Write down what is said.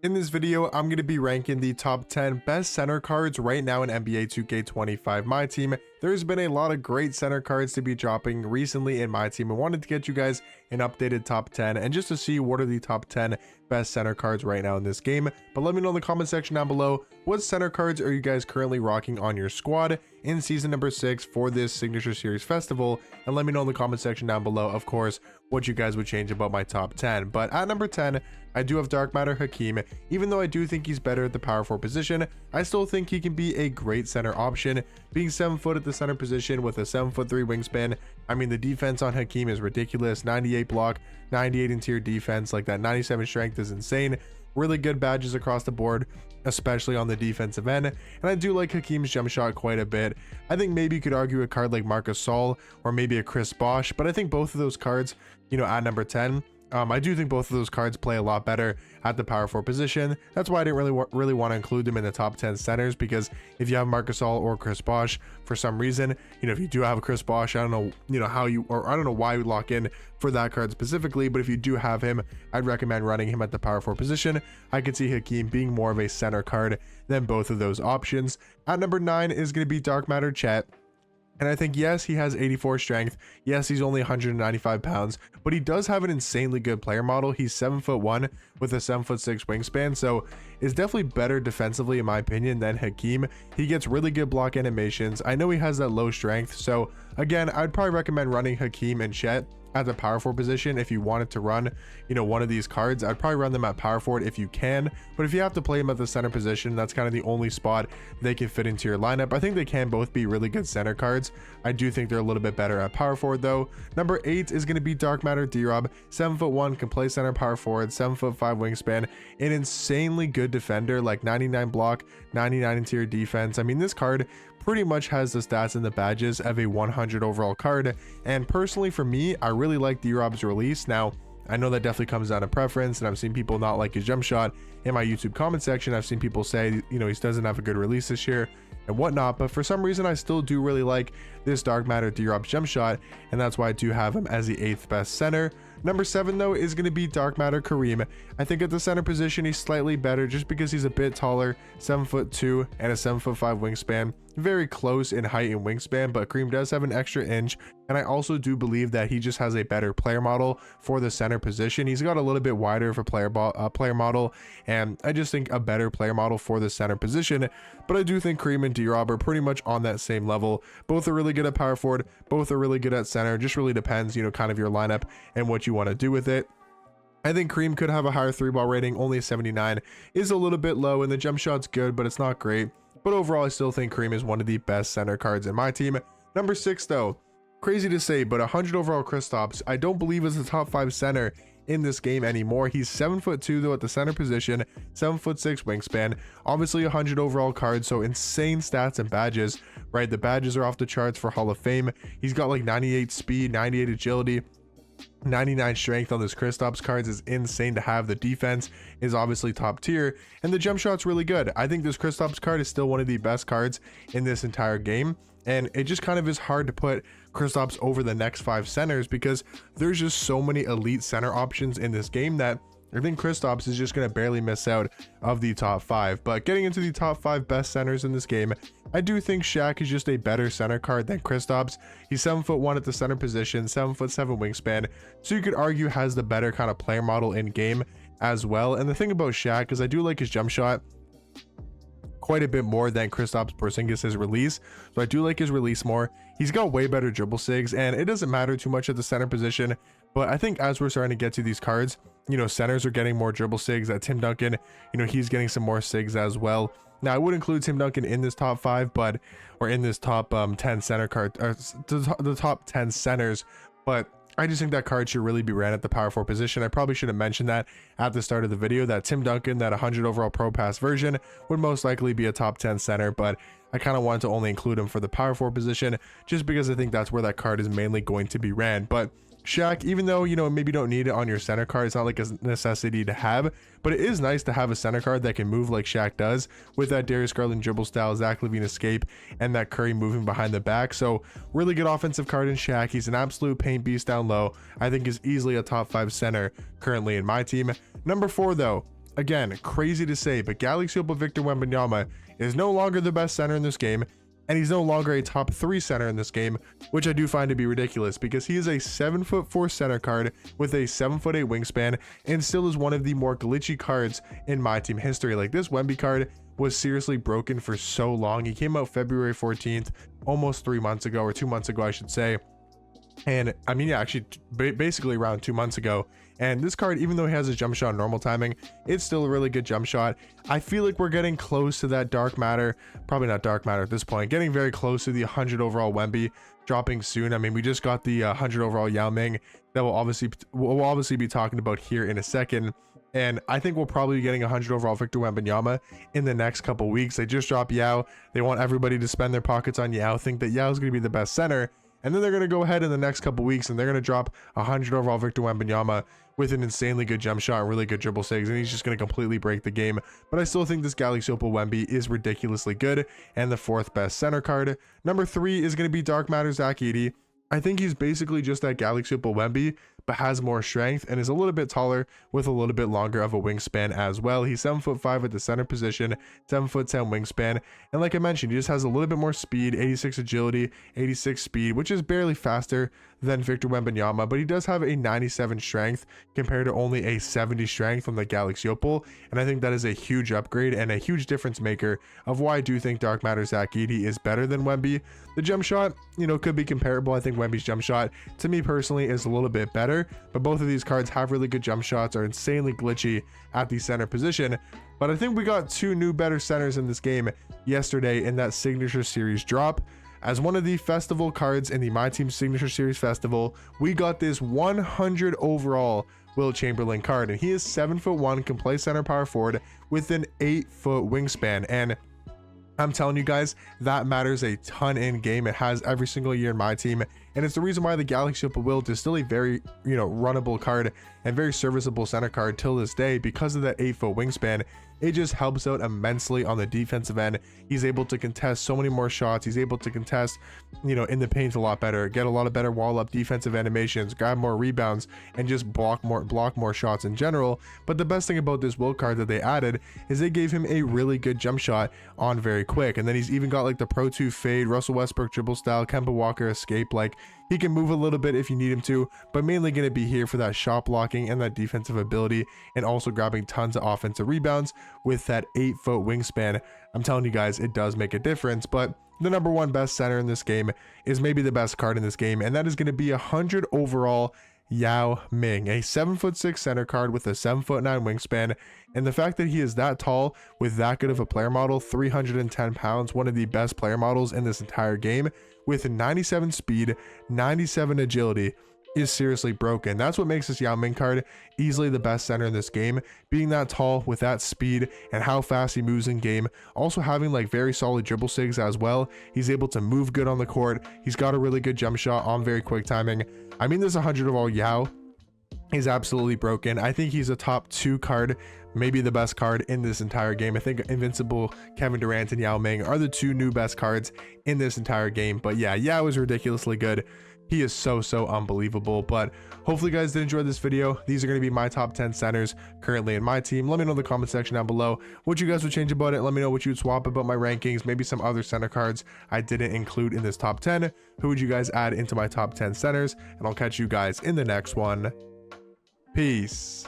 In this video, I'm going to be ranking the top 10 best center cards right now in NBA 2K25 Myteam. There's been a lot of great center cards to be dropping recently in Myteam. I wanted to get you guys an updated top 10 and just to see what are the top 10 best center cards right now in this game. But let me know in the comment section down below, what center cards are you guys currently rocking on your squad in season number 6 for this Signature Series Festival? And let me know in the comment section down below, of course, what you guys would change about my top 10. But at number 10, I do have Dark Matter Hakeem. Even though I do think he's better at the power forward position, I still think he can be a great center option. Being 7 foot at the center position with a 7'3" wingspan, I mean, the defense on Hakeem is ridiculous. 98 block, 98 interior defense, like that 97 strength is insane. Really good badges across the board, especially on the defensive end. And I do like Hakeem's jump shot quite a bit. I think maybe you could argue a card like Marcus Sol or maybe a Chris Bosh, but I think both of those cards, at number 10, I do think both of those cards play a lot better at the power forward position. That's why I didn't really want to include them in the top 10 centers, because if you have Marcus All or Chris Bosh for some reason, if you do have a Chris Bosh, I don't know, how you, or I don't know why you lock in for that card specifically, but if you do have him, I'd recommend running him at the power forward position. I could see Hakeem being more of a center card than both of those options. At number 9 is going to be Dark Matter Chet. And I think, yes, he has 84 strength. Yes, he's only 195 pounds, but he does have an insanely good player model. He's 7'1" with a 7'6" wingspan, so is definitely better defensively, in my opinion, than Hakeem. He gets really good block animations. I know he has that low strength, so again, I'd probably recommend running Hakeem and Chet at the power forward position. If you wanted to run, one of these cards, I'd probably run them at power forward if you can. But if you have to play them at the center position, that's kind of the only spot they can fit into your lineup. I think they can both be really good center cards. I do think they're a little bit better at power forward though. Number 8 is going to be Dark Matter D-Rob. 7'1", can play center power forward, 7'5" wingspan, an insanely good defender, like 99 block, 99 interior defense. I mean, this card pretty much has the stats and the badges of a 100 overall card, and personally for me, I really like D-Rob's release. Now, I know that definitely comes down to preference, and I've seen people not like his jump shot in my YouTube comment section. I've seen people say, he doesn't have a good release this year and whatnot, but for some reason I still do really like this Dark Matter D-Rob's jump shot, and that's why I do have him as the 8th best center. Number 7 though is going to be Dark Matter Kareem. I think at the center position he's slightly better just because he's a bit taller, 7'2" and a 7'5" wingspan. Very close in height and wingspan, but Kareem does have an extra inch, and I also do believe that he just has a better player model for the center position. He's got a little bit wider of a player model, and I just think a better player model for the center position. But I do think Kareem and D-Rob are pretty much on that same level. Both are really good at power forward, both are really good at center. Just really depends, kind of your lineup and what you want to do with it. I think Kareem could have a higher 3-ball rating. Only 79 is a little bit low, and the jump shot's good, but it's not great. But overall, I still think Kareem is one of the best center cards in my team. Number 6 though, crazy to say, but 100 overall Kristaps, I don't believe is the top 5 center in this game anymore. He's 7'2" though at the center position, 7'6" wingspan, obviously 100 overall card, so insane stats and badges, right? The badges are off the charts for Hall of Fame. He's got like 98 speed, 98 agility, 99 strength on this Kristaps cards is insane to have. The defense is obviously top tier, and the jump shot's really good. I think this Kristaps card is still one of the best cards in this entire game, and it just kind of is hard to put Kristaps over the next 5 centers because there's just so many elite center options in this game that I think Kristaps is just going to barely miss out of the top 5. But getting into the top 5 best centers in this game, I do think Shaq is just a better center card than Kristaps. He's 7'1" at the center position, 7'7" wingspan, so you could argue has the better kind of player model in game as well. And the thing about Shaq is I do like his jump shot quite a bit more than Kristaps Porzingis' release, so I do like his release more. He's got way better dribble sigs, and it doesn't matter too much at the center position, but I think as we're starting to get to these cards, centers are getting more dribble sigs. At Tim Duncan, he's getting some more sigs as well. Now, I would include Tim Duncan in this top 5, or in this top 10 center card, the top 10 centers, but I just think that card should really be ran at the power forward position. I probably should have mentioned that at the start of the video, that Tim Duncan, that 100 overall Pro Pass version, would most likely be a top 10 center, but I kind of wanted to only include him for the power forward position just because I think that's where that card is mainly going to be ran. But Shaq, even though, maybe you don't need it on your center card, it's not like a necessity to have, but it is nice to have a center card that can move like Shaq does with that Darius Garland dribble style, Zach LaVine escape, and that Curry moving behind the back. So really good offensive card in Shaq. He's an absolute paint beast down low. I think is easily a top 5 center currently in my team. Number 4 though, again, crazy to say, but Galaxy Opal Victor Wembanyama is no longer the best center in this game, and he's no longer a top 3 center in this game, which I do find to be ridiculous because he is a 7'4" center card with a 7'8" wingspan and still is one of the more glitchy cards in Myteam history. Like, this Wemby card was seriously broken for so long. He came out February 14th, almost 3 months ago, or 2 months ago, I should say. And I mean, yeah, actually basically around 2 months ago. And this card, even though he has a jump shot normal timing, it's still a really good jump shot. I feel like we're getting close to that dark matter, probably not dark matter at this point, getting very close to the 100 overall Wemby dropping soon. I mean, we just got the 100 overall Yao Ming that we'll obviously be talking about here in a second. And I think we'll probably be getting 100 overall Victor Wembanyama in the next couple weeks. They just dropped Yao. They want everybody to spend their pockets on Yao, think that Yao is going to be the best center. And then they're going to go ahead in the next couple weeks and they're going to drop 100 overall Victor Wembanyama with an insanely good jump shot and really good dribble saves, and he's just going to completely break the game. But I still think this Galaxy Opal Wemby is ridiculously good and the 4th best center card. Number 3 is going to be Dark Matter Zach Edey. I think he's basically just that Galaxy Opal Wemby, but has more strength and is a little bit taller with a little bit longer of a wingspan as well. He's 7'5" at the center position, 7'10" wingspan, and like I mentioned, he just has a little bit more speed, 86 agility, 86 speed, which is barely faster than Victor Wembanyama, but he does have a 97 strength compared to only a 70 strength from the Galaxy Opal, and I think that is a huge upgrade and a huge difference maker of why I do think Dark Matter Zach Edey is better than Wemby. The jump shot, you know, could be comparable. I think Wemby's jump shot, to me personally, is a little bit better, but both of these cards have really good jump shots, are insanely glitchy at the center position. But I think we got 2 new better centers in this game yesterday in that Signature Series drop. As one of the festival cards in the Myteam Signature Series Festival, we got this 100 overall Will Chamberlain card, and he is 7'1", can play center power forward with an 8-foot wingspan. And I'm telling you guys, that matters a ton in game. It has every single year in my team, and it's the reason why the Galaxy Opal Wilt is still a very, you know, runnable card and very serviceable center card till this day because of that 8-foot wingspan. It just helps out immensely on the defensive end. He's able to contest so many more shots. He's able to contest, you know, in the paint a lot better, get a lot of better wall up defensive animations, grab more rebounds, and just block more shots in general. But the best thing about this Will card that they added is they gave him a really good jump shot on very quick. And then he's even got like the Pro 2 fade, Russell Westbrook dribble style, Kemba Walker escape. Like, he can move a little bit if you need him to, but mainly going to be here for that shot blocking and that defensive ability, and also grabbing tons of offensive rebounds with that 8-foot wingspan. I'm telling you guys, it does make a difference. But the number 1 best center in this game is maybe the best card in this game, and that is going to be 100 overall Yao Ming, a 7'6" center card with a 7'9" wingspan. And the fact that he is that tall with that good of a player model, 310 pounds, one of the best player models in this entire game, with 97 speed, 97 agility, is seriously broken. That's what makes this Yao Ming card easily the best center in this game, being that tall with that speed and how fast he moves in game. Also having like very solid dribble sigs as well. He's able to move good on the court. He's got a really good jump shot on very quick timing. I mean, this 100 overall Yao is absolutely broken. I think he's a top 2 card, maybe the best card in this entire game. I think Invincible, Kevin Durant, and Yao Ming are the 2 new best cards in this entire game. But yeah, Yao is ridiculously good. He is so unbelievable. But hopefully you guys did enjoy this video. These are going to be my top 10 centers currently in my team. Let me know in the comment section down below what you guys would change about it. Let me know what you would swap about my rankings, maybe some other center cards I didn't include in this top 10. Who would you guys add into my top 10 centers? And I'll catch you guys in the next one. Peace.